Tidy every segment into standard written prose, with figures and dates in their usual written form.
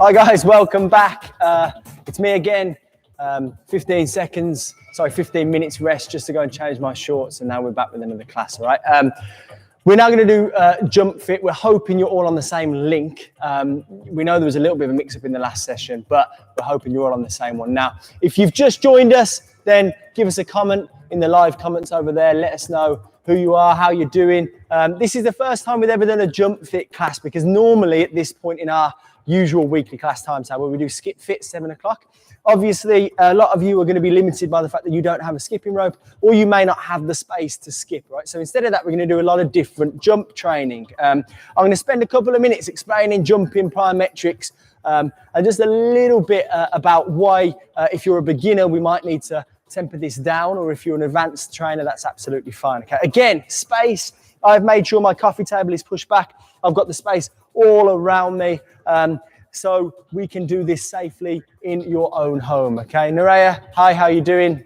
Hi guys, welcome back. It's me again. 15 minutes rest just to go and change my shorts, and now we're back with another class, all right? We're now going to do jump fit. We're hoping you're all on the same link. We know there was a little bit of a mix-up in the last session, but we're hoping you're all on the same one. Now, if you've just joined us, then give us a comment in the live comments over there. Let us know who you are, how you're doing. This is the first time we've ever done a jump fit class, because normally at this point in our usual weekly class timetable, we do skip fit 7 o'clock. Obviously, a lot of you are going to be limited by the fact that you don't have a skipping rope, or you may not have the space to skip, right? So instead of that, we're going to do a lot of different jump training. I'm going to spend a couple of minutes explaining jumping plyometrics, and just a little bit about why, if you're a beginner, we might need to temper this down, or if you're an advanced trainer, that's absolutely fine. Okay. Again, space. I've made sure my coffee table is pushed back. I've got the space all around me, so we can do this safely in your own home. Okay, Nerea, hi, how you doing?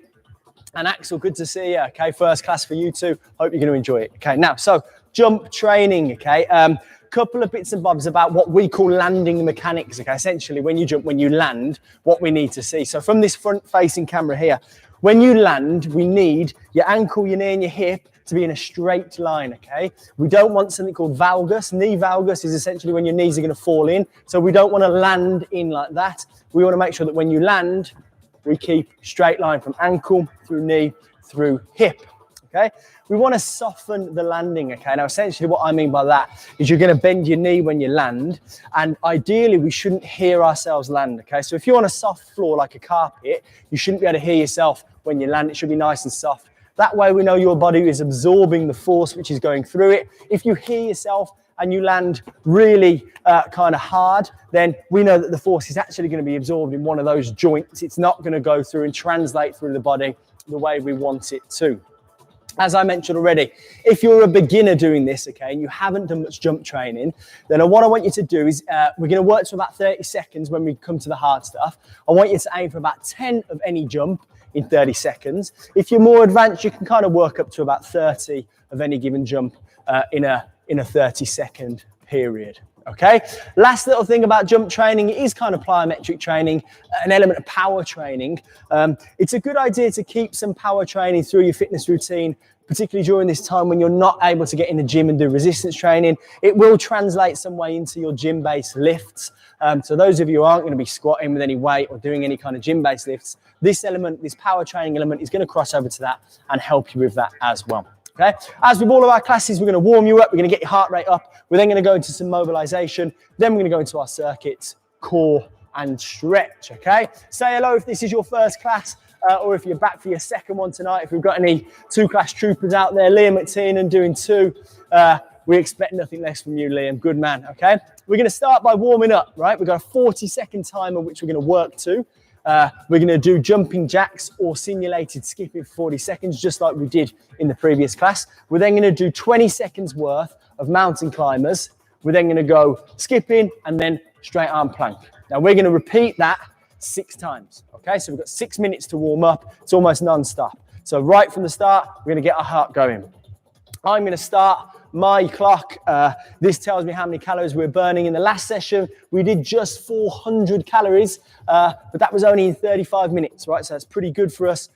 And Axel, good to see you. Okay, first class for you too. Hope you're going to enjoy it. Okay, now, so jump training. Okay, couple of bits and bobs about what we call landing mechanics. Okay, essentially, when you jump, when you land, what we need to see. So from this front-facing camera here, when you land, we need your ankle, your knee, and your hip to be in a straight line, okay? We don't want something called valgus. Knee valgus is essentially when your knees are going to fall in. So we don't want to land in like that. We want to make sure that when you land, we keep straight line from ankle through knee through hip, okay? We want to soften the landing, okay? Now, essentially what I mean by that is you're going to bend your knee when you land, and ideally we shouldn't hear ourselves land, okay? So if you're on a soft floor like a carpet, you shouldn't be able to hear yourself when you land. It should be nice and soft. That way we know your body is absorbing the force which is going through it. If you hear yourself and you land really kind of hard, then we know that the force is actually going to be absorbed in one of those joints. It's not going to go through and translate through the body the way we want it to. As I mentioned already, if you're a beginner doing this, okay, and you haven't done much jump training, then what I want you to do is we're going to work to about 30 seconds when we come to the hard stuff. I want you to aim for about 10 of any jump in 30 seconds. If you're more advanced, you can kind of work up to about 30 of any given jump in a 30-second period. Okay. Last little thing about jump training is kind of plyometric training, an element of power training. It's a good idea to keep some power training through your fitness routine, particularly during this time when you're not able to get in the gym and do resistance training. It will translate some way into your gym-based lifts. So those of you who aren't going to be squatting with any weight or doing any kind of gym-based lifts, this element, this power training element, is going to cross over to that and help you with that as well. Okay. As with all of our classes, we're going to warm you up. We're going to get your heart rate up. We're then going to go into some mobilization. Then we're going to go into our circuits, core and stretch. Okay. Say hello if this is your first class, or if you're back for your second one tonight. If we've got any 2-class troopers out there, Liam McTiernan doing 2. We expect nothing less from you, Liam. Good man. Okay. We're going to start by warming up, right? We've got a 40-second timer, which we're going to work to. We're going to do jumping jacks or simulated skipping for 40 seconds, just like we did in the previous class. We're then going to do 20 seconds worth of mountain climbers. We're then going to go skipping and then straight arm plank. Now we're going to repeat that 6 times. Okay, so we've got 6 minutes to warm up. It's almost non-stop. So right from the start, we're going to get our heart going. I'm going to start my clock. This tells me how many calories we're burning. In the last session, we did just 400 calories, but that was only in 35 minutes, right? So that's pretty good for us.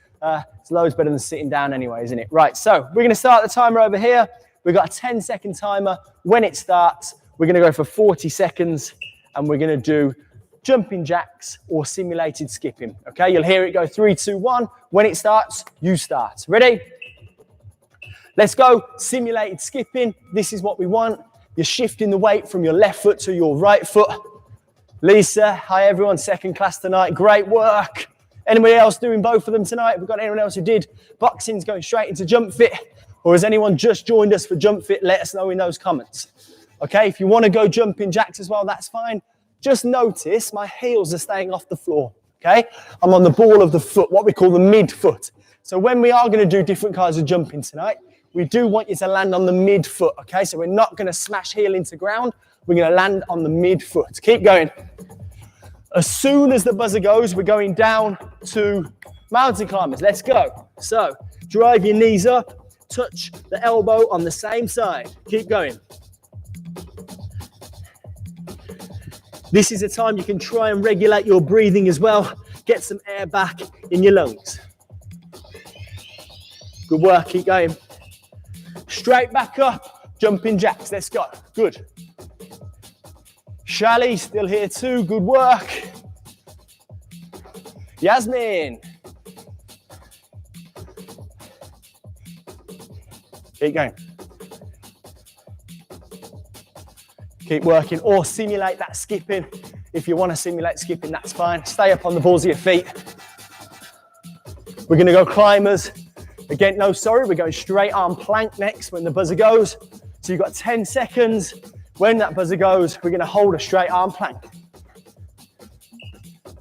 It's loads better than sitting down anyway, isn't it? Right, so we're going to start the timer over here. We've got a 10-second timer. When it starts, we're going to go for 40 seconds, and we're going to do jumping jacks or simulated skipping. Okay, you'll hear it go 3, 2, 1. When it starts, you start. Ready? Let's go. Simulated skipping. This is what we want. You're shifting the weight from your left foot to your right foot. Lisa, hi everyone, second class tonight. Great work. Anybody else doing both of them tonight? Have we got anyone else who did boxing's going straight into jump fit? Or has anyone just joined us for jump fit? Let us know in those comments. Okay, if you want to go jumping jacks as well, that's fine. Just notice my heels are staying off the floor. Okay, I'm on the ball of the foot, what we call the mid-foot. So when we are going to do different kinds of jumping tonight, we do want you to land on the mid-foot. Okay, so we're not going to smash heel into ground. We're going to land on the mid-foot. Keep going. As soon as the buzzer goes, we're going down to mountain climbers. Let's go. So drive your knees up, touch the elbow on the same side. Keep going. This is a time you can try and regulate your breathing as well. Get some air back in your lungs. Good work, keep going. Straight back up, jumping jacks, let's go. Good. Shally, still here too, good work. Yasmin. Keep going. Keep working, or simulate that skipping. If you want to simulate skipping, that's fine. Stay up on the balls of your feet. We're going to go climbers. Again, no, sorry, we're going straight arm plank next when the buzzer goes. So you've got 10 seconds. When that buzzer goes, we're going to hold a straight arm plank.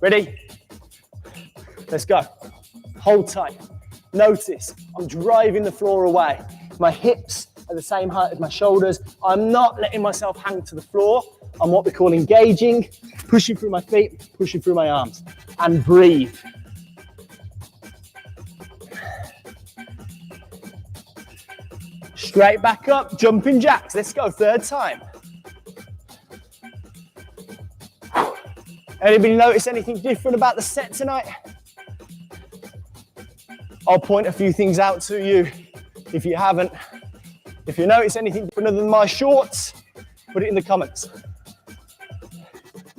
Ready? Let's go. Hold tight. Notice, I'm driving the floor away. My hips are the same height as my shoulders. I'm not letting myself hang to the floor. I'm what we call engaging, pushing through my feet, pushing through my arms, and breathe. Straight back up, jumping jacks. Let's go, third time. Anybody notice anything different about the set tonight? I'll point a few things out to you if you haven't. If you notice anything different other than my shorts, put it in the comments.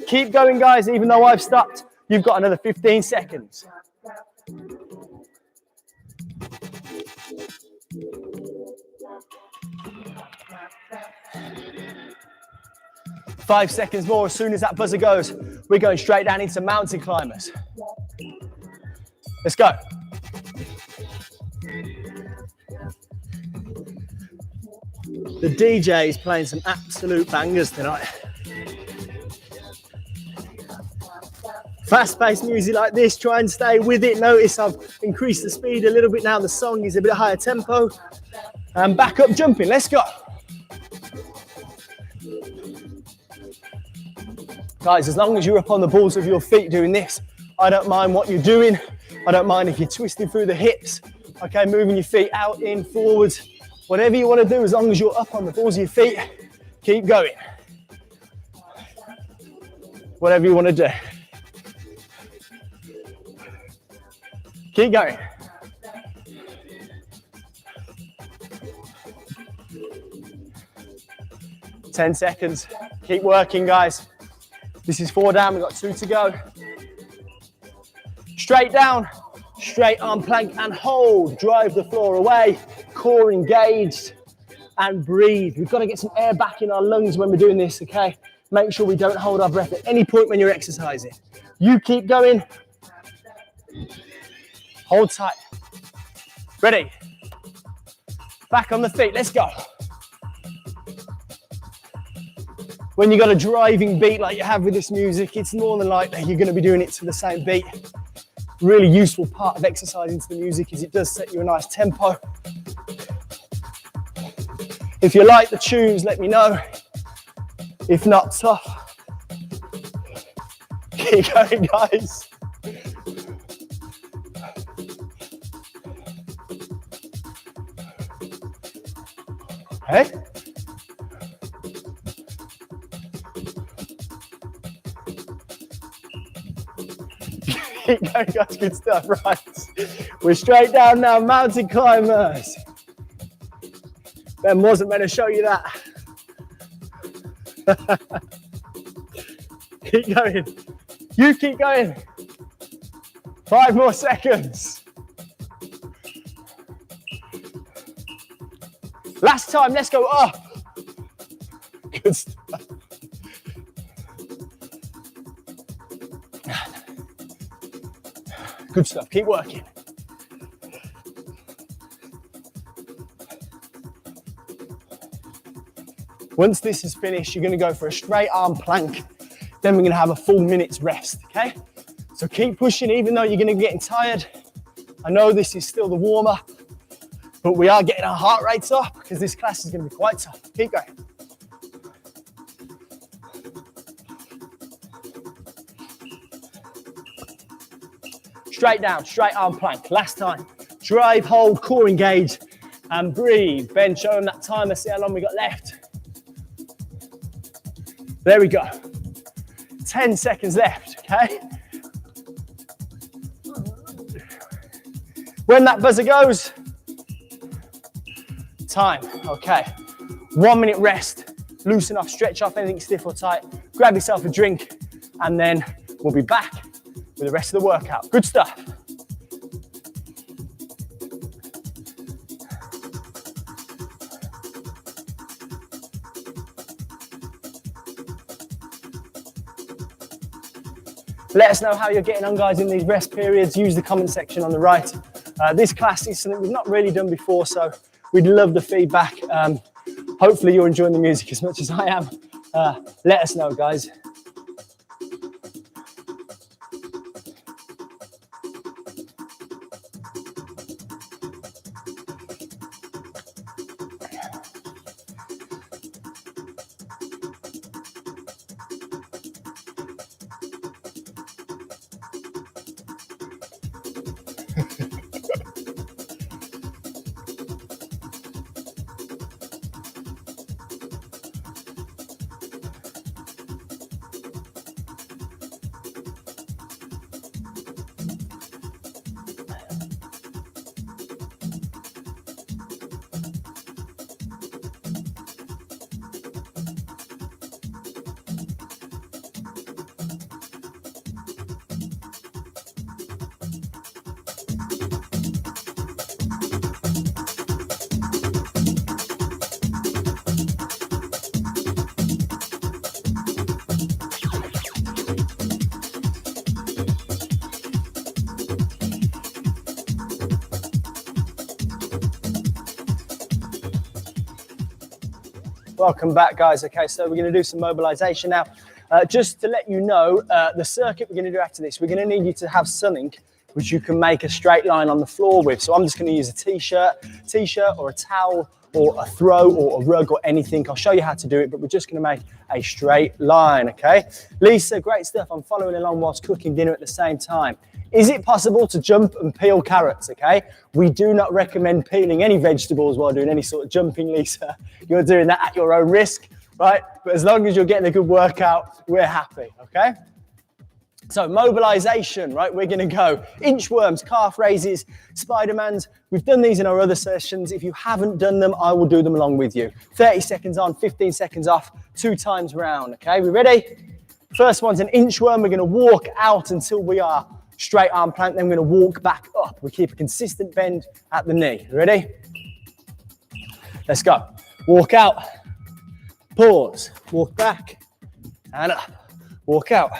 Keep going, guys, even though I've stopped. You've got another 15 seconds. Five seconds more. As soon as that buzzer goes, we're going straight down into mountain climbers. Let's go. The DJ is playing some absolute bangers tonight. Fast-paced music like this, try and stay with it. Notice I've increased the speed a little bit now. The song is a bit higher tempo. And back up jumping, let's go. Guys, as long as you're up on the balls of your feet doing this, I don't mind what you're doing. I don't mind if you're twisting through the hips. Okay, moving your feet out, in, forwards. Whatever you want to do, as long as you're up on the balls of your feet, keep going. Whatever you want to do. Keep going. Ten seconds. Keep working, guys. This is 4 down, we've got 2 to go. Straight down, straight arm plank and hold. Drive the floor away, core engaged, and breathe. We've got to get some air back in our lungs when we're doing this, okay? Make sure we don't hold our breath at any point when you're exercising. You keep going. Hold tight. Ready? Back on the feet, let's go. When you've got a driving beat like you have with this music, it's more than likely you're going to be doing it to the same beat. Really useful part of exercising to the music is it does set you a nice tempo. If you like the tunes, let me know. If not, tough. Keep going, guys. Hey? Keep going, guys, good stuff, right. We're straight down now, mountain climbers. Ben wasn't meant to show you that. Keep going. You keep going. 5 more seconds. Last time, let's go up. Good stuff. Good stuff, keep working. Once this is finished, you're gonna go for a straight arm plank. Then we're gonna have a full minute's rest, okay? So keep pushing even though you're gonna be getting tired. I know this is still the warm up, but we are getting our heart rates up because this class is gonna be quite tough. Keep going. Straight down, straight arm plank. Last time. Drive, hold, core engage, and breathe. Ben, show them that timer, see how long we got left. There we go. 10 seconds left, okay? When that buzzer goes, time, okay. 1 minute rest, loosen off, stretch off anything stiff or tight, grab yourself a drink, and then we'll be back with the rest of the workout. Good stuff. Let us know how you're getting on, guys, in these rest periods. Use the comment section on the right. This class is something we've not really done before, so we'd love the feedback. Hopefully you're enjoying the music as much as I am. Let us know, guys. Welcome back, guys. Okay, so we're going to do some mobilization now. Just to let you know, the circuit we're going to do after this, we're going to need you to have something which you can make a straight line on the floor with. So I'm just going to use a t-shirt or a towel or a throw or a rug or anything. I'll show you how to do it, but we're just going to make a straight line, okay? Lisa, great stuff. I'm following along whilst cooking dinner at the same time. Is it possible to jump and peel carrots, okay? We do not recommend peeling any vegetables while doing any sort of jumping, Lisa. You're doing that at your own risk, right? But as long as you're getting a good workout, we're happy, okay? So mobilization, right? We're gonna go inchworms, calf raises, Spider-Mans. We've done these in our other sessions. If you haven't done them, I will do them along with you. 30 seconds on, 15 seconds off, 2 times round, okay? We ready? First one's an inchworm. We're gonna walk out until we are straight arm plank, then we're gonna walk back up. We keep a consistent bend at the knee. Ready? Let's go. Walk out, pause, walk back, and up. Walk out,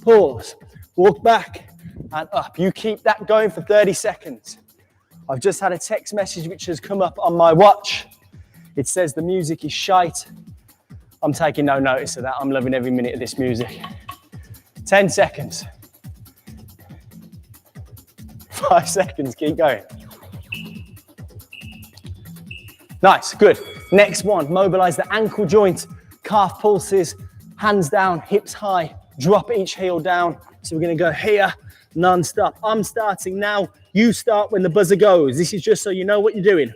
pause, walk back, and up. You keep that going for 30 seconds. I've just had a text message which has come up on my watch. It says the music is shite. I'm taking no notice of that. I'm loving every minute of this music. 10 seconds. 5 seconds, keep going. Nice, good. Next one, mobilize the ankle joint, calf pulses, hands down, hips high, drop each heel down. So we're gonna go here, non-stop. I'm starting now, you start when the buzzer goes. This is just so you know what you're doing.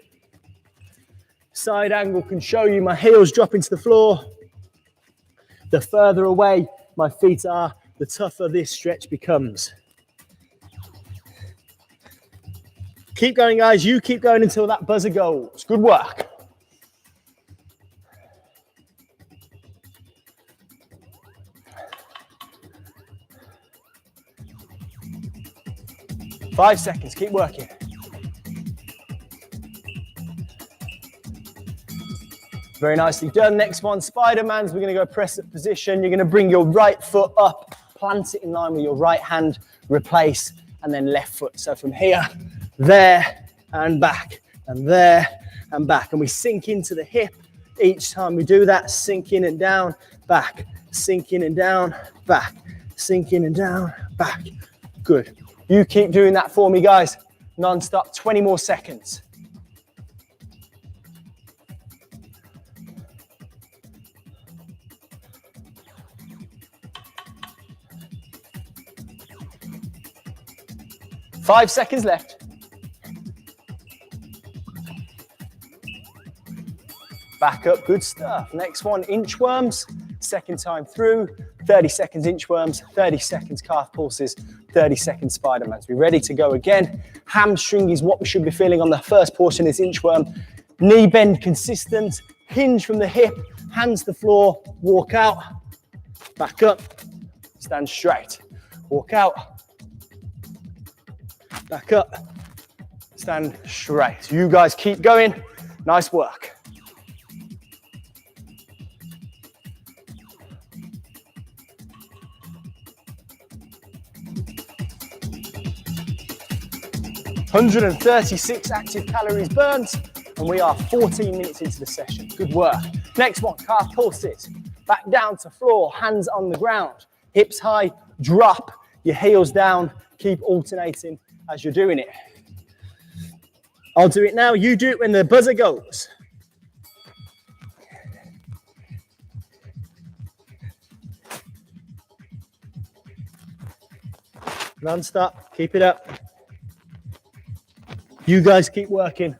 Side angle can show you my heels dropping to the floor. The further away my feet are, the tougher this stretch becomes. Keep going, guys. You keep going until that buzzer goes. Good work. Five seconds. Keep working. Very nicely done. Next one, Spider-Mans. We're going to go press-up position. You're going to bring your right foot up, plant it in line with your right hand, replace and then left foot. So from here, there, and back, and there, and back. And we sink into the hip each time we do that. Sink in and down, back. Sink in and down, back. Sink in and down, back. Good. You keep doing that for me, guys. Non-stop, 20 more seconds. Five seconds left. Back up, good stuff. Next one, inchworms. Second time through, 30 seconds inchworms, 30 seconds calf pulses, 30 seconds Spider-Mans. We're ready to go again. Hamstring is what we should be feeling on the first portion of this inchworm. Knee bend consistent, hinge from the hip, hands to the floor, walk out, back up, stand straight, walk out, back up, stand straight. You guys keep going, nice work. (136 active calories burnt, and we are 14 minutes into the session. Good work. Next one, calf pulses. Back down to floor, hands on the ground, hips high, drop your heels down, keep alternating as you're doing it. I'll do it now, you do it when the buzzer goes. Non-stop, keep it up. You guys keep working.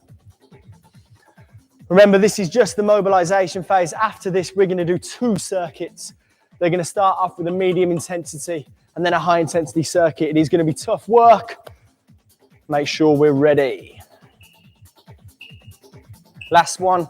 Remember, this is just the mobilization phase. After this, we're going to do 2 circuits. They're going to start off with a medium intensity and then a high intensity circuit. It is going to be tough work. Make sure we're ready. Last one,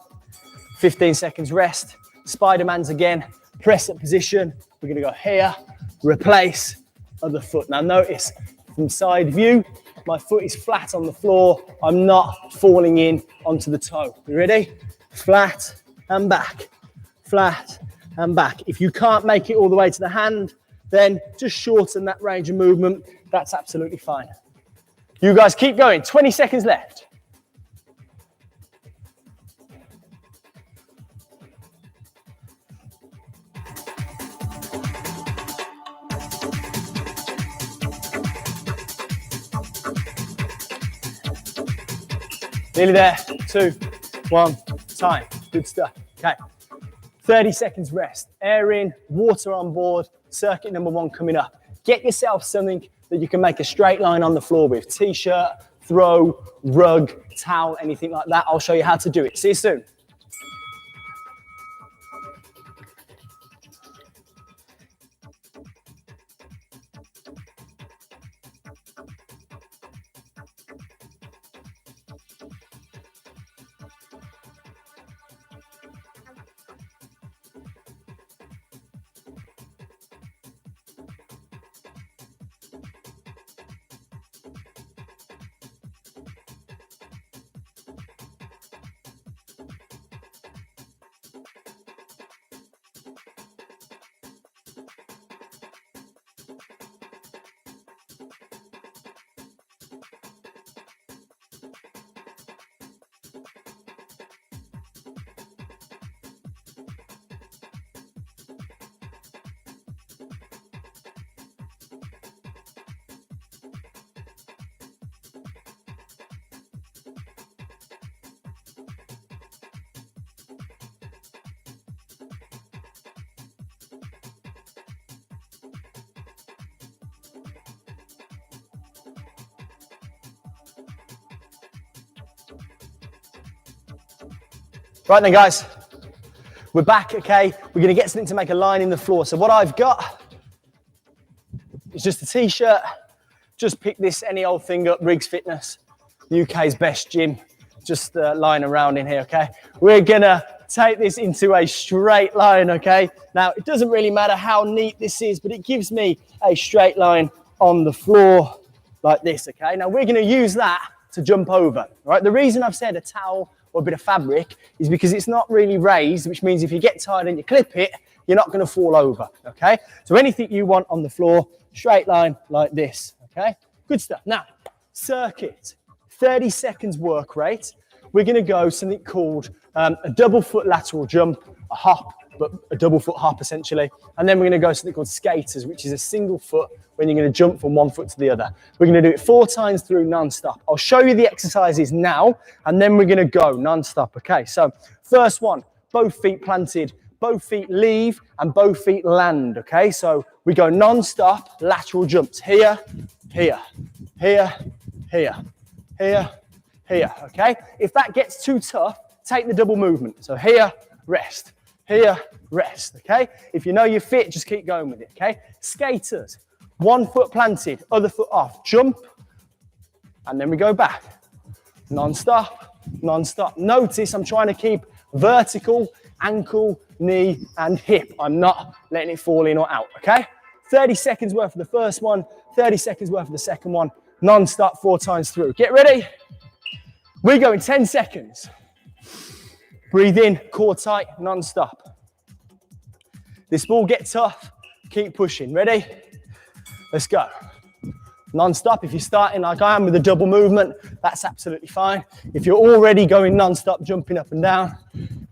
15 seconds rest. Spider-Mans again, press up position. We're going to go here, replace, other foot. Now notice, from side view, my foot is flat on the floor. I'm not falling in onto the toe. You ready? Flat and back, flat and back. If you can't make it all the way to the hand, then just shorten that range of movement. That's absolutely fine. You guys keep going. 20 seconds left. Nearly there. 2, 1, time. Good stuff. Okay. 30 seconds rest. Air in, water on board. Circuit number 1 coming up. Get yourself something that you can make a straight line on the floor with. T-shirt, throw, rug, towel, anything like that. I'll show you how to do it. See you soon. Right then, guys, we're back, okay? We're gonna get something to make a line in the floor. So what I've got is just a t-shirt. Just pick this any old thing up, Riggs Fitness, UK's best gym. Just lying around in here, okay? We're gonna take this into a straight line, okay? Now, it doesn't really matter how neat this is, but it gives me a straight line on the floor like this, okay? Now, we're gonna use that to jump over, right? The reason I've said a towel or a bit of fabric is because it's not really raised, which means if you get tired and you clip it, you're not going to fall over, okay? So anything you want on the floor, straight line like this, okay? Good stuff. Now, circuit, 30 seconds work rate. We're going to go something called a double foot lateral jump, a hop, but a double foot hop essentially. And then we're going to go something called skaters, which is a single foot when you're going to jump from one foot to the other. We're going to do it 4 times through non-stop. I'll show you the exercises now, and then we're going to go non-stop. Okay, so first one, both feet planted, both feet leave, and both feet land. Okay, so we go non-stop lateral jumps here, here, here, here, here, here. Okay, if that gets too tough, take the double movement. So here, rest. Here, rest, okay? If you know you're fit, just keep going with it, okay? Skaters, 1 foot planted, other foot off, jump, and then we go back. Non-stop, non-stop. Notice I'm trying to keep vertical, ankle, knee, and hip. I'm not letting it fall in or out, okay? 30 seconds worth of the first one, 30 seconds worth of the second one, non-stop 4 times through. Get ready? We go in 10 seconds. Breathe in, core tight, non-stop. This will get tough. Keep pushing. Ready? Let's go. Non-stop. If you're starting like I am with a double movement, that's absolutely fine. If you're already going non-stop, jumping up and down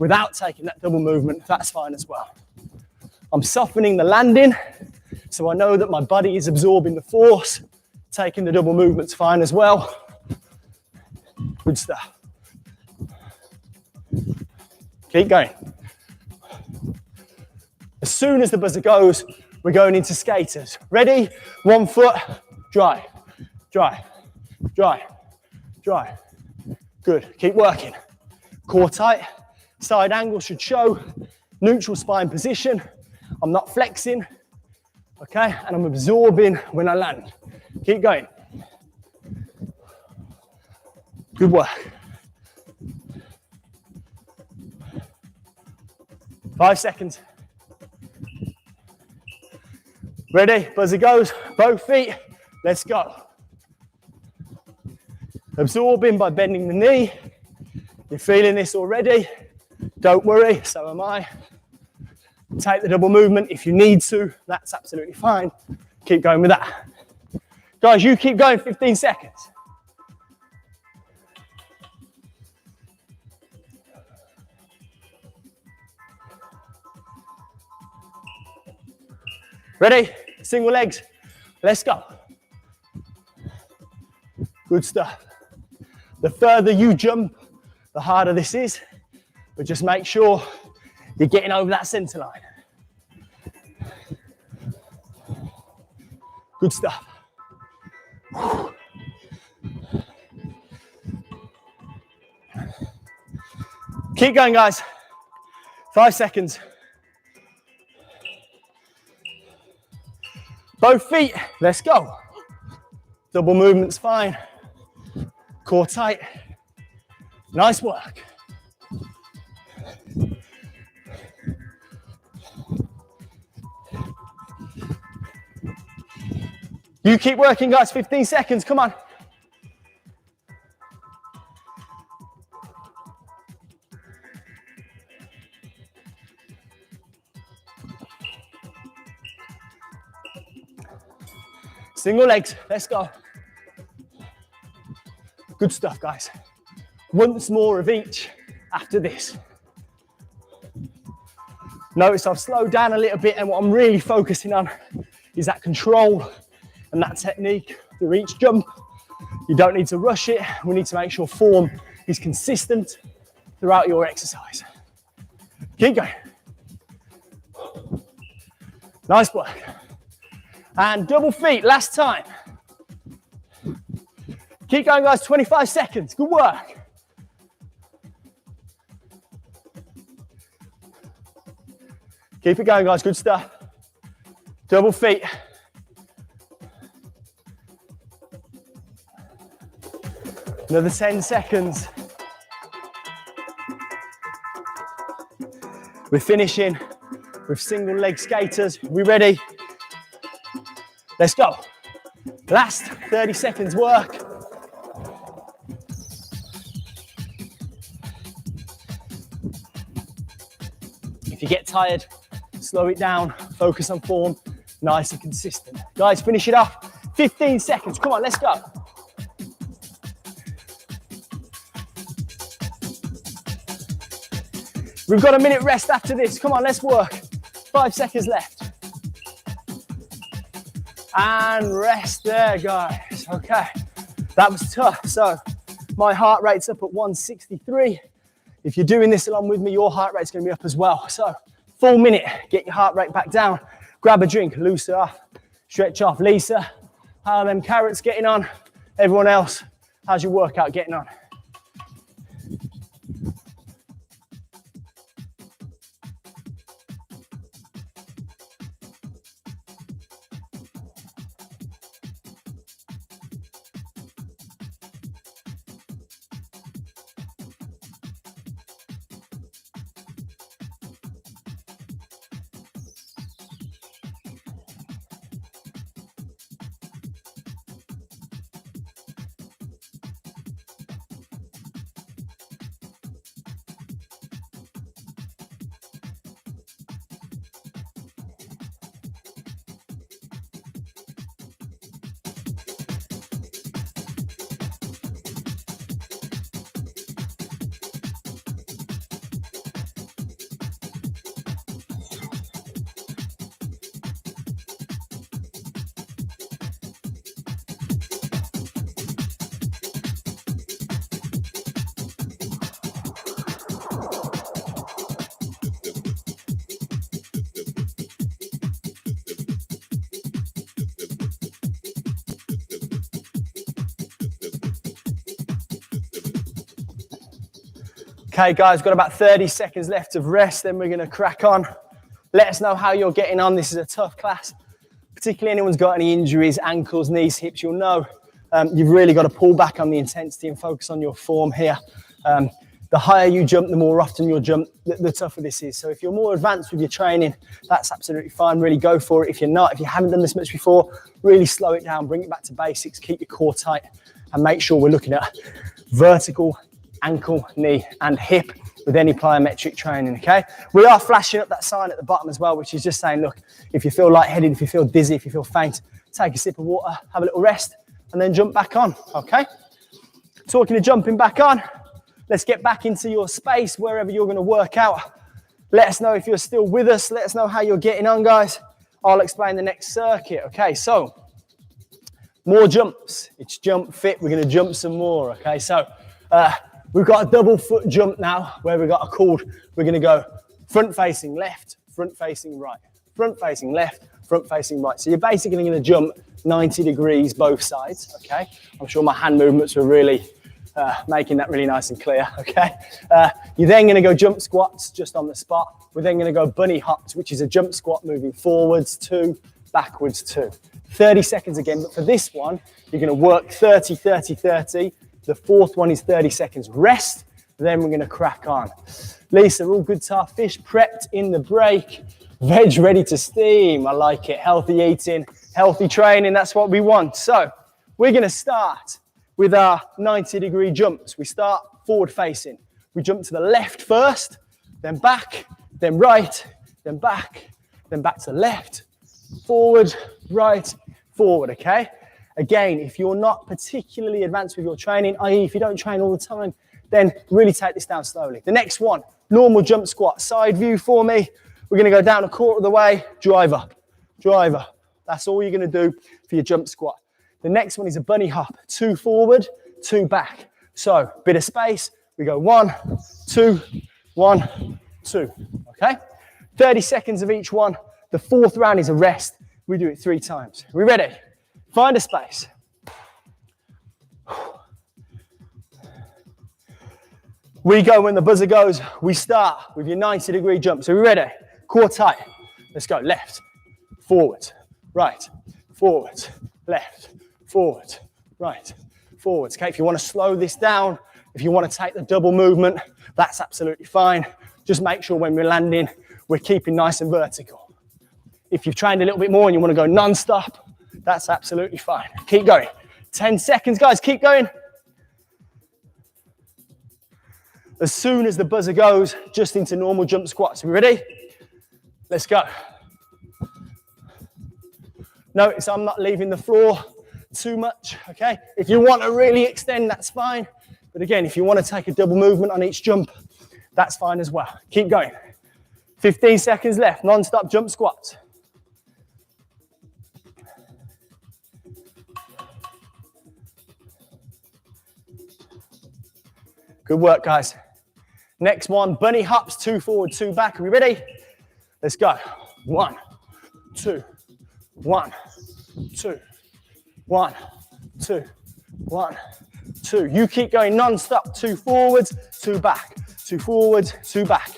without taking that double movement, that's fine as well. I'm softening the landing, so I know that my body is absorbing the force. Taking the double movement's fine as well. Good stuff. Keep going. As soon as the buzzer goes, we're going into skaters. Ready? 1 foot, drive, drive, drive, drive. Good, keep working. Core tight, side angle should show, neutral spine position. I'm not flexing, okay? And I'm absorbing when I land. Keep going. Good work. 5 seconds. Ready? Buzzer goes. Both feet. Let's go. Absorbing by bending the knee. You're feeling this already. Don't worry, so am I. Take the double movement if you need to. That's absolutely fine. Keep going with that. Guys, you keep going 15 seconds. Ready? Single legs. Let's go. Good stuff. The further you jump, the harder this is. But just make sure you're getting over that center line. Good stuff. Keep going, guys. 5 seconds. Both feet, let's go. Double movement's fine. Core tight. Nice work. You keep working, guys, 15 seconds, come on. Single legs, let's go. Good stuff, guys. Once more of each after this. Notice I've slowed down a little bit, and what I'm really focusing on is that control and that technique through each jump. You don't need to rush it. We need to make sure form is consistent throughout your exercise. Keep going. Nice work. And double feet, last time. Keep going, guys, 25 seconds. Good work. Keep it going, guys, good stuff. Double feet. Another 10 seconds. We're finishing with single leg skaters. We ready? Let's go. Last 30 seconds work. If you get tired, slow it down, focus on form, nice and consistent. Guys, finish it off. 15 seconds. Come on, let's go. We've got a minute rest after this. Come on, let's work. 5 seconds left. And rest there, guys. Okay, that was tough. So my heart rate's up at 163. If you're doing this along with me, your heart rate's gonna be up as well. So full minute, get your heart rate back down. Grab a drink, loosen off, stretch off. Lisa, how are them carrots getting on? Everyone else, how's your workout getting on? Okay, guys, got about 30 seconds left of rest, then we're gonna crack on. Let us know how you're getting on. This is a tough class, particularly anyone's got any injuries, ankles, knees, hips, you'll know you've really got to pull back on the intensity and focus on your form here. The higher you jump, the more often you'll jump, the tougher this is. So if you're more advanced with your training, that's absolutely fine. Really go for it. If you're not, if you haven't done this much before, really slow it down, bring it back to basics, keep your core tight, and make sure we're looking at vertical ankle, knee, and hip with any plyometric training, okay? We are flashing up that sign at the bottom as well, which is just saying, look, if you feel lightheaded, if you feel dizzy, if you feel faint, take a sip of water, have a little rest, and then jump back on, okay? Talking of jumping back on, let's get back into your space, wherever you're gonna work out. Let us know if you're still with us. Let us know how you're getting on, guys. I'll explain the next circuit, okay? So, more jumps. It's jump fit. We're gonna jump some more, okay? So, we've got a double foot jump now where we've got a chord. We're going to go front facing left, front facing right, front facing left, front facing right. So you're basically going to jump 90 degrees both sides, okay? I'm sure my hand movements were really making that really nice and clear, okay? You're then going to go jump squats just on the spot. We're then going to go bunny hops, which is a jump squat moving forwards 2, backwards 2. 30 seconds again, but for this one, you're going to work 30, 30, 30. The fourth one is 30 seconds rest, then we're gonna crack on. Lisa, all good tough fish prepped in the break. Veg ready to steam, I like it. Healthy eating, healthy training, that's what we want. So we're gonna start with our 90-degree jumps. We start forward facing. We jump to the left first, then back, then right, then back to left, forward, right, forward, okay? Again, if you're not particularly advanced with your training, i.e. if you don't train all the time, then really take this down slowly. The next one, normal jump squat. Side view for me. We're gonna go down a quarter of the way, drive up, drive up. That's all you're gonna do for your jump squat. The next one is a bunny hop. 2 forward, 2 back. So, bit of space. We go 1, 2, 1, 2, okay? 30 seconds of each one. The fourth round is a rest. We do it 3 times. We ready? Find a space. We go when the buzzer goes. We start with your 90-degree jump. So we're ready. Core tight. Let's go. Left, forward, right, forward, left, forward, right, forwards. Okay, if you want to slow this down, if you want to take the double movement, that's absolutely fine. Just make sure when we're landing, we're keeping nice and vertical. If you've trained a little bit more and you want to go non-stop, that's absolutely fine. Keep going. 10 seconds, guys. Keep going. As soon as the buzzer goes, just into normal jump squats. Are we ready? Let's go. Notice I'm not leaving the floor. too much, okay? If you want to really extend, that's fine. But again, if you want to take a double movement on each jump, that's fine as well. Keep going. 15 seconds left, non-stop jump squats. Good work, guys. Next one, bunny hops, 2 forward, 2 back. Are we ready? Let's go. 1, 2, 1, 2, 1, 2, 1, 2. You keep going non-stop. 2 forwards, 2 back. 2 forwards, 2 back.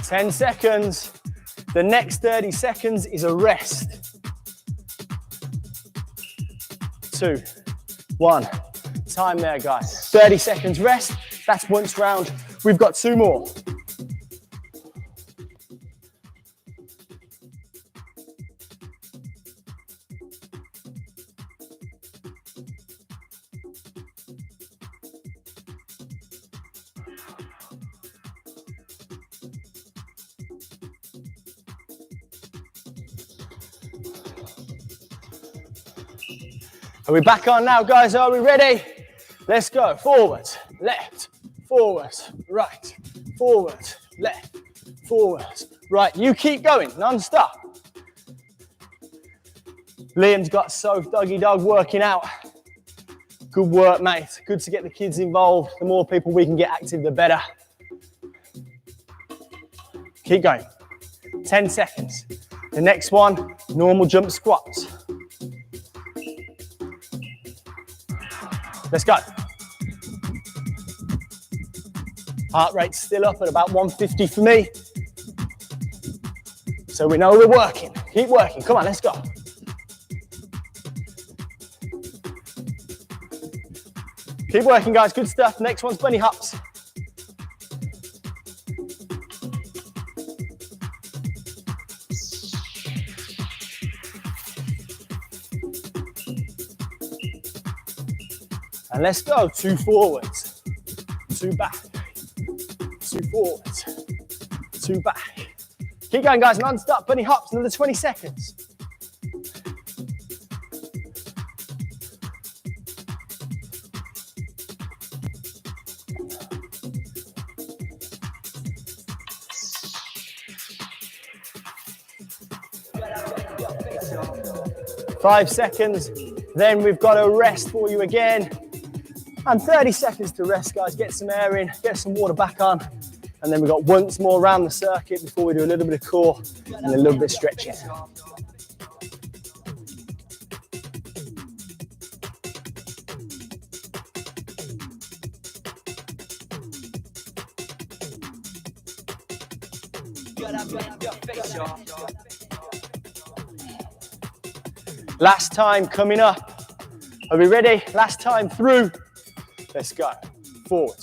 Ten seconds. The next 30 seconds is a rest. 2, 1. Time there, guys. 30 seconds rest. That's once round. We've got 2 more. Are we back on now, guys? Are we ready? Let's go. Forward, left, forward, right, forward, left, forward, right. You keep going, non-stop. Liam's got Soph Doggy Dog working out. Good work, mate. Good to get the kids involved. The more people we can get active, the better. Keep going. 10 seconds. The next one, normal jump squats. Let's go. Heart rate's still up at about 150 for me. So we know we're working. Keep working. Come on, let's go. Keep working, guys. Good stuff. Next one's bunny hops. And let's go. 2 forwards, 2 back, 2 forwards, 2 back. Keep going, guys, non-stop. Bunny hops, another 20 seconds. Five seconds, then we've got a rest for you again. And 30 seconds to rest, guys. Get some air in, get some water back on. And then we've got once more around the circuit before we do a little bit of core and a little bit of stretching. Last time coming up. Are we ready? Last time through. Let's go. Forward,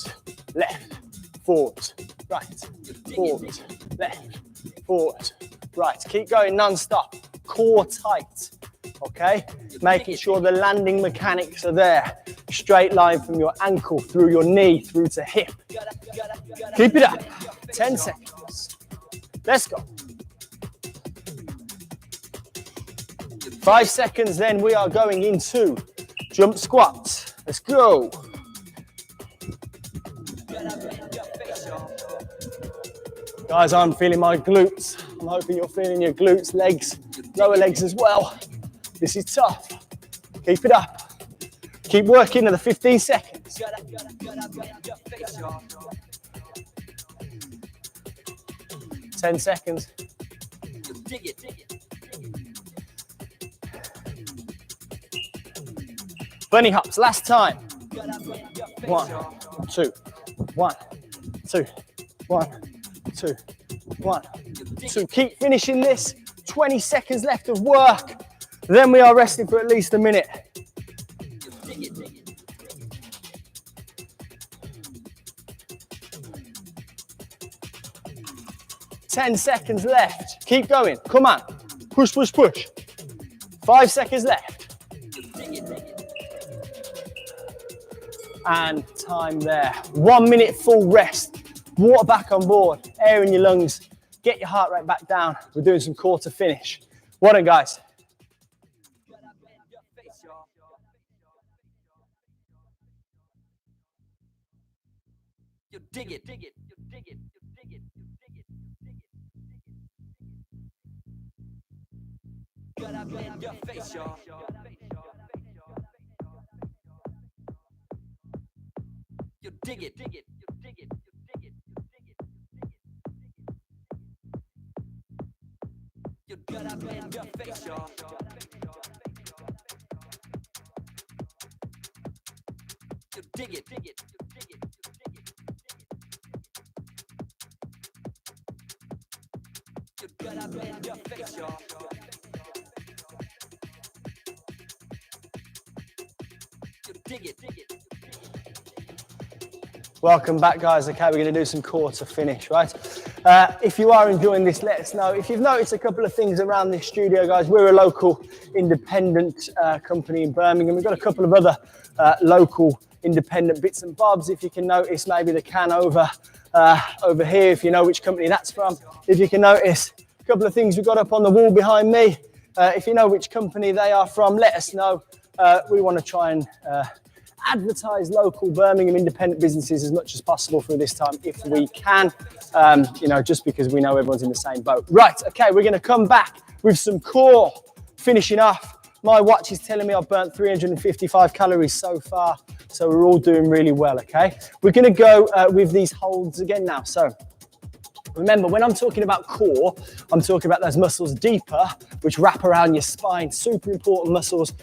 left, forward, right, forward, left, forward, right. Keep going non-stop. Core tight, okay? Making sure the landing mechanics are there. Straight line from your ankle, through your knee, through to hip. Keep it up. 10 seconds. Let's go. 5 seconds, then we are going into jump squats. Let's go. Guys, I'm feeling my glutes. I'm hoping you're feeling your glutes, legs, lower legs as well. This is tough. Keep it up. Keep working another 15 seconds. 10 seconds. Bunny hops, last time. 1, 2, 1, 2, 1, 2, 1, 2. Keep finishing this. 20 seconds left of work. Then we are resting for at least a minute. Ten seconds left. Keep going. Come on. Push, push, push. 5 seconds left. And time there. 1 minute full rest. Water back on board. air in your lungs, get your heart rate back down. We're doing some core to finish. Well done, guys. You dig it, dig it, you dig it, you dig it, you dig it, you dig it. Gotta bend your face, y'all. You dig it, dig it, you dig it, you dig it, you dig it, you dig it. You gotta bend your face, y'all. You dig it, dig it, you dig it, you dig it, you dig it. You gotta bend your face, y'all. You dig it, dig it. Welcome back, guys. Okay, we're going to do some core to finish, right? If you are enjoying this, let us know. If you've noticed a couple of things around this studio, guys, we're a local independent company in Birmingham. We've got a couple of other local independent bits and bobs. If you can notice, maybe the can over here, if you know which company that's from. If you can notice a couple of things we've got up on the wall behind me. If you know which company they are from, let us know. We want to try and advertise local Birmingham independent businesses as much as possible through this time if we can, you know, just because we know everyone's in the same boat. Right, okay, we're going to come back with some core, finishing off. My watch is telling me I've burnt 355 calories so far, so we're all doing really well, okay? We're going to go with these holds again now. So remember, when I'm talking about core, I'm talking about those muscles deeper, which wrap around your spine. Super important muscles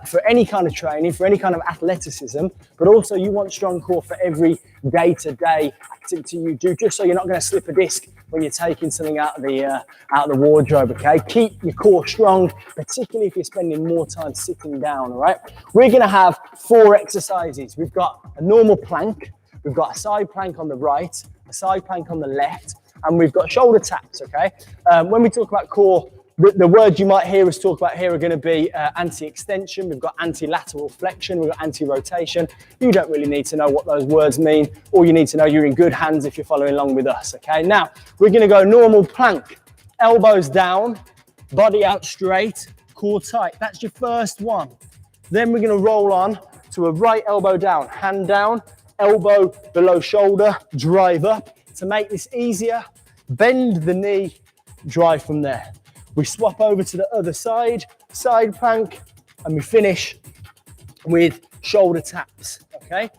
for any kind of training, for any kind of athleticism, but also you want strong core for every day-to-day activity you do, just so you're not going to slip a disc when you're taking something out of the wardrobe, okay? Keep your core strong, particularly if you're spending more time sitting down, all right? We're going to have 4 exercises. We've got a normal plank, we've got a side plank on the right, a side plank on the left, and we've got shoulder taps, okay? When we talk about core, the words you might hear us talk about here are going to be anti-extension, we've got anti-lateral flexion, we've got anti-rotation. You don't really need to know what those words mean. All you need to know, you're in good hands if you're following along with us, okay? Now, we're going to go normal plank, elbows down, body out straight, core tight. That's your first one. Then we're going to roll on to a right elbow down, hand down, elbow below shoulder, drive up. To make this easier, bend the knee, drive from there. We swap over to the other side, side plank, and we finish with shoulder taps, okay?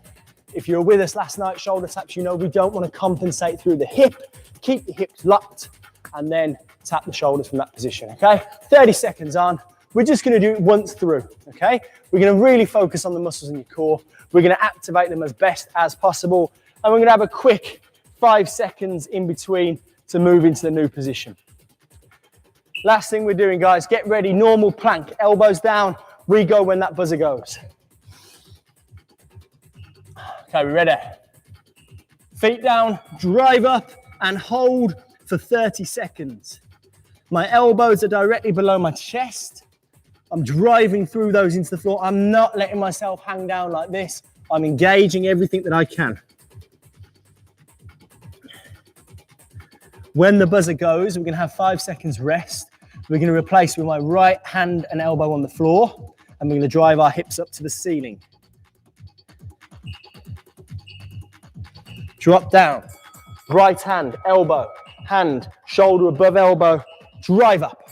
If you were with us last night, shoulder taps, you know we don't want to compensate through the hip. Keep the hips locked, and then tap the shoulders from that position, okay? 30 seconds on. We're just going to do it once through, okay? We're going to really focus on the muscles in your core. We're going to activate them as best as possible, and we're going to have a quick 5 seconds in between to move into the new position. Last thing we're doing, guys, get ready, normal plank, elbows down, we go when that buzzer goes. Okay, we ready? Feet down, drive up and hold for 30 seconds. My elbows are directly below my chest. I'm driving through those into the floor. I'm not letting myself hang down like this. I'm engaging everything that I can. When the buzzer goes, we're going to have 5 seconds rest. We're going to replace with my right hand and elbow on the floor, and we're going to drive our hips up to the ceiling. Drop down, right hand, elbow, hand, shoulder above elbow, drive up.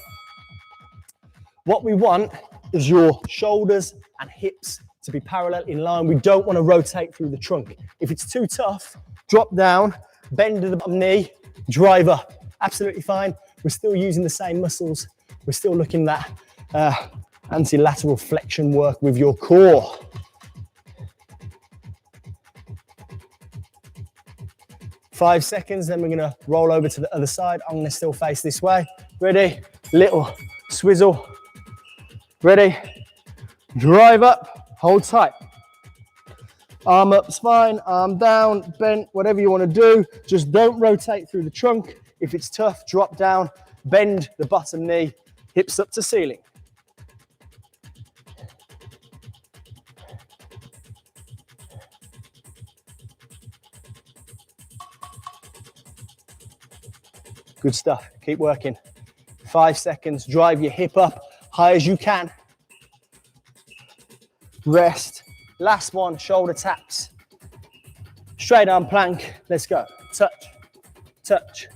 What we want is your shoulders and hips to be parallel in line. We don't want to rotate through the trunk. If it's too tough, drop down, bend to the bottom knee, drive up. Absolutely fine. We're still using the same muscles. We're still looking at anti-lateral flexion work with your core. Five seconds, then we're going to roll over to the other side. I'm going to still face this way. Ready? Little swizzle. Ready? Drive up, hold tight. Arm up, spine, arm down, bent, whatever you want to do. Just don't rotate through the trunk. If it's tough, drop down, bend the bottom knee, hips up to ceiling. Good stuff. Keep working. 5 seconds. Drive your hip up high as you can. Rest. Last one, shoulder taps. Straight arm plank. Let's go. Touch, touch,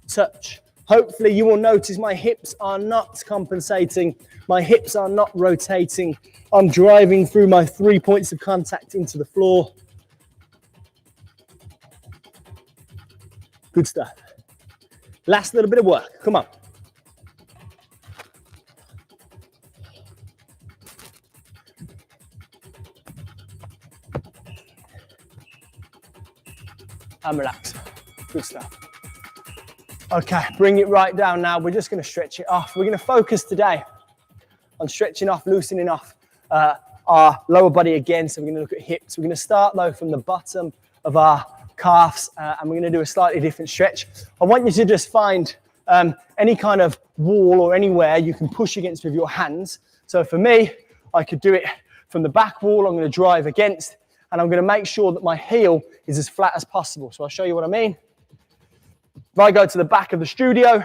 touch. Hopefully you will notice my hips are not compensating. My hips are not rotating. I'm driving through my 3 points of contact into the floor. Good stuff. Last little bit of work. Come on. And relax. Good stuff. Okay, bring it right down now. We're just going to stretch it off. We're going to focus today on stretching off, loosening off our lower body again. So we're going to look at hips. We're going to start though from the bottom of our calves and we're going to do a slightly different stretch. I want you to just find any kind of wall or anywhere you can push against with your hands. So for me, I could do it from the back wall. I'm going to drive against and I'm going to make sure that my heel is as flat as possible. So I'll show you what I mean. If I go to the back of the studio,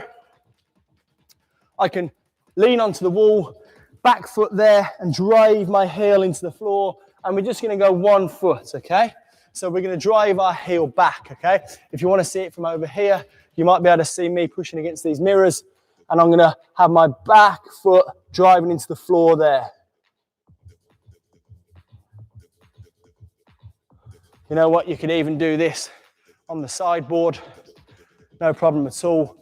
I can lean onto the wall, back foot there, and drive my heel into the floor. And we're just going to go 1 foot, okay? So we're going to drive our heel back, okay? If you want to see it from over here, you might be able to see me pushing against these mirrors. And I'm going to have my back foot driving into the floor there. You know what? You could even do this on the sideboard. No problem at all.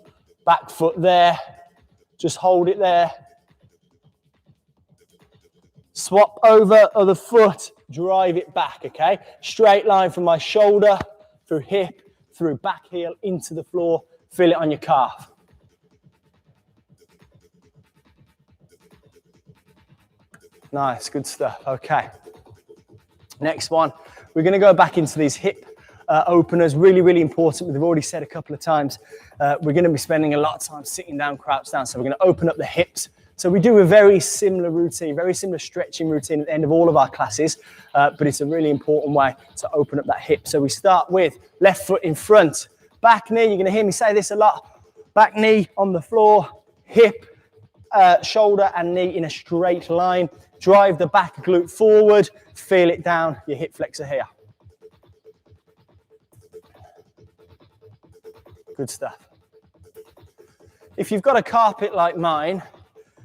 Back foot there. Just hold it there. Swap over other foot. Drive it back, okay? Straight line from my shoulder, through hip, through back heel, into the floor. Feel it on your calf. Nice, good stuff. Okay. Next one. We're going to go back into these hip openers, really, really important. We've already said a couple of times, we're going to be spending a lot of time sitting down, crouched down. So we're going to open up the hips. So we do a very similar routine, very similar stretching routine at the end of all of our classes, but it's a really important way to open up that hip. So we start with left foot in front, back knee. You're going to hear me say this a lot. Back knee on the floor, hip, shoulder and knee in a straight line. Drive the back glute forward, feel it down your hip flexor here. Good stuff. If you've got a carpet like mine,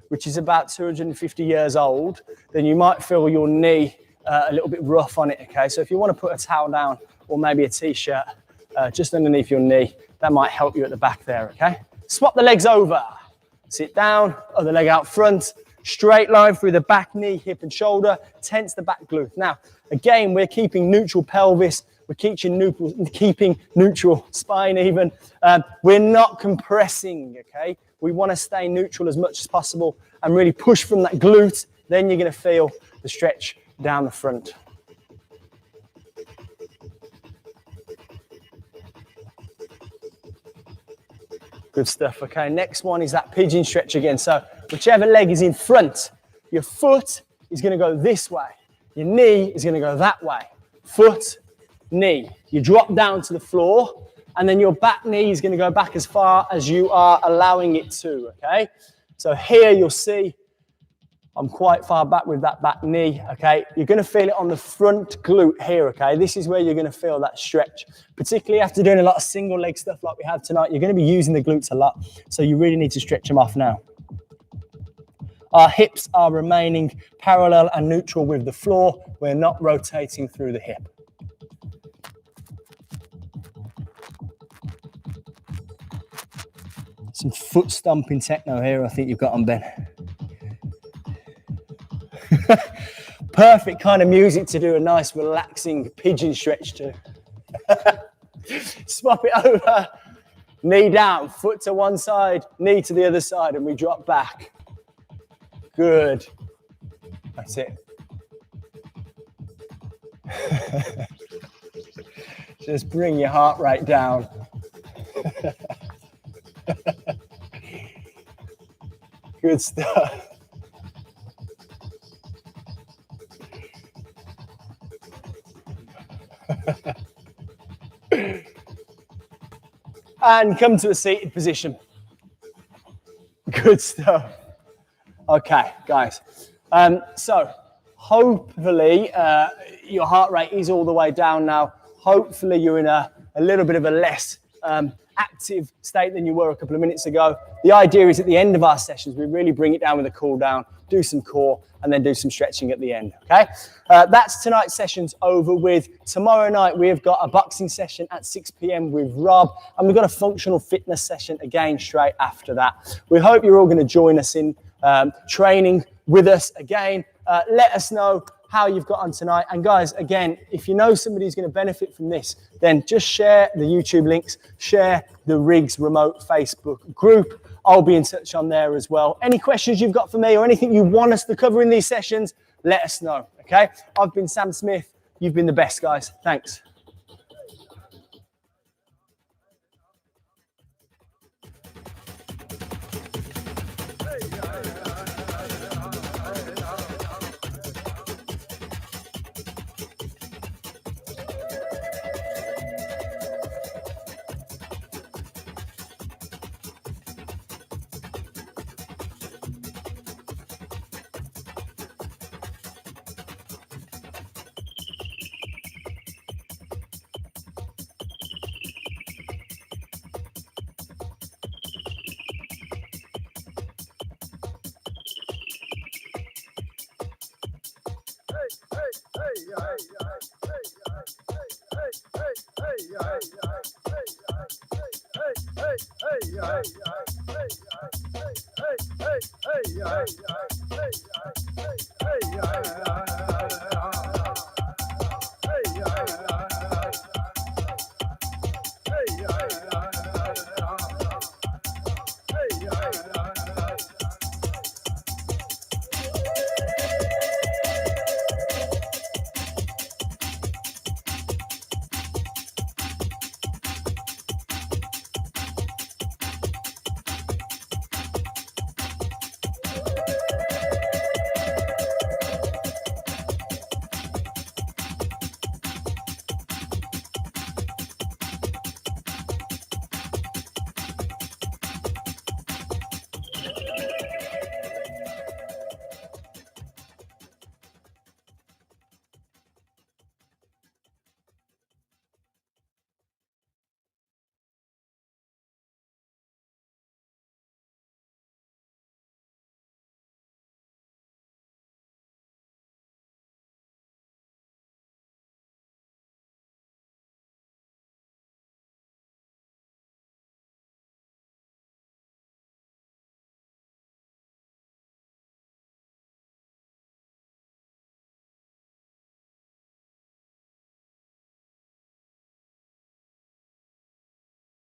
which is about 250 years old, then you might feel your knee a little bit rough on it, okay? So if you want to put a towel down or maybe a t-shirt just underneath your knee, that might help you at the back there, okay? Swap the legs over. Sit down, other leg out front, straight line through the back knee, hip and shoulder, tense the back glute. Now, again, we're keeping neutral pelvis. We're keeping neutral spine even. We're not compressing, okay? We want to stay neutral as much as possible and really push from that glute. Then you're going to feel the stretch down the front. Good stuff, okay? Next one is that pigeon stretch again. So whichever leg is in front, your foot is going to go this way. Your knee is going to go that way. Foot, knee. You drop down to the floor and then your back knee is going to go back as far as you are allowing it to, okay? So here you'll see I'm quite far back with that back knee, okay? You're going to feel it on the front glute here, okay? This is where you're going to feel that stretch, particularly after doing a lot of single leg stuff like we have tonight. You're going to be using the glutes a lot, so you really need to stretch them off now. Our hips are remaining parallel and neutral with the floor. We're not rotating through the hip. Some foot stomping techno here, I think you've got on, Ben. Perfect kind of music to do a nice relaxing pigeon stretch to. Swap it over, knee down, foot to one side, knee to the other side, and we drop back. Good. That's it. Just bring your heart rate down. Good stuff. And come to a seated position. Good stuff. Okay, guys. So hopefully your heart rate is all the way down now. Hopefully you're in a little bit of a less active state than you were a couple of minutes ago. The idea is at the end of our sessions, we really bring it down with a cool down, do some core, and then do some stretching at the end, okay? That's tonight's sessions over with. Tomorrow night, we've got a boxing session at 6 p.m. with Rob, and we've got a functional fitness session again straight after that. We hope you're all going to join us in training with us again. Let us know how you've got on tonight. And guys, again, if you know somebody who's going to benefit from this, then just share the YouTube links, share the Rigs Remote Facebook group. I'll be in touch on there as well. Any questions you've got for me or anything you want us to cover in these sessions, let us know, okay? I've been Sam Smith. You've been the best, guys. Thanks. Hey,